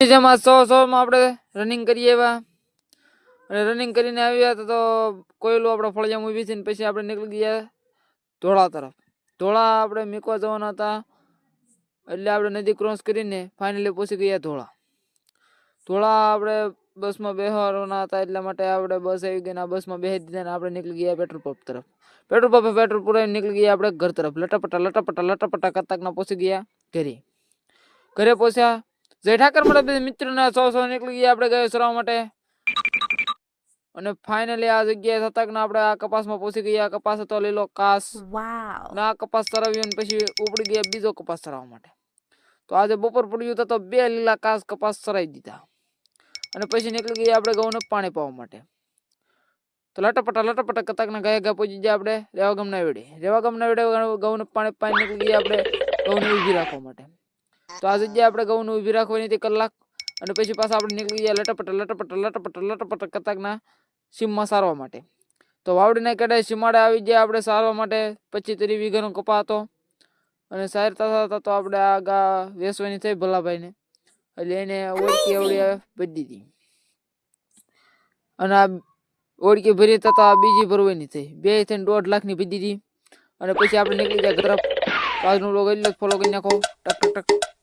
જેમાં 100 માં આપણે રનિંગ કરીએ એવા અને રનિંગ કરીને આવ્યા તો કોયલું આપણે ફળિયામાં ઊભી છે ને પછી આપણે નીકળી ગયા ધોળા તરફ. ધોળા આપણે મીકવા જવાના હતા એટલે આપણે નદી ક્રોસ કરીને ફાઇનલી પહોંચી ગયા ધોળા. ધોળા આપણે બસમાં બેસવાના હતા એટલા માટે આપણે બસ આવી ગઈ ને બસમાં બેસી દીધા ને આપણે નીકળી ગયા પેટ્રોલ પંપ તરફ. પેટ્રોલ પંપે પેટ્રોલ પુરાઈને નીકળી ગયા આપણે ઘર તરફ. લટાપટા કરતા પહોંચી ગયા ઘરે. ઘરે પહોંચ્યા જય ઠાકર મળે મિત્રોના 100 નીકળી ગયા આપણે ગયા સરાવવા માટે. અને ફાઇનલી આ જગ્યાએ થતા આપણે આ કપાસમાં પહોંચી ગયા. કપાસ હતો લીલો કાસ. અને આ કપાસ સરાવ્યો ને પછી ઉપડી ગયા બીજો કપાસ સરાવવા માટે. તો આજે બપોર પડ્યું તો 2 લીલા કાસ કપાસ સરાઈ દીધા અને પછી નીકળી ગયા આપણે ઘઉંને પાણી પાવા માટે. તો લટાપટા કરતા ગયા પહોંચી ગયા આપણે રેવાગામના વેડે. રેવાગામના વેડે ઘઉંને પાણી પાઈ નીકળી ગયા આપણે ઘઉંને ઊભી રાખવા માટે. તો આ જગ્યાએ આપણે ઘઉંને ઊભી રાખવાની હતી કલાક અને પછી પાછા આપણે નીકળી ગયા લટાપટ કરતા સીમમાં સારવા માટે. તો વાવડીના કેડે સીમાડે આવી ગયા આપણે સારવા માટે. 25-30 વીઘાનો કપા હતો અને સારતા થતા તો આપણે આ ગા વેસવાની થઈ ભલાભાઈને એટલે એને ઓળખી અવળી ભરી દીધી અને આ ઓળખી ભરી થતા બીજી ભરવાની થઈ 2 થઈને 1.5 લાખની ભરી દીધી અને પછી આપણે નીકળી ગયા ઘર. આજનો લોગ એટલો ફોલો કરી નાખો. ટક ટક ટક.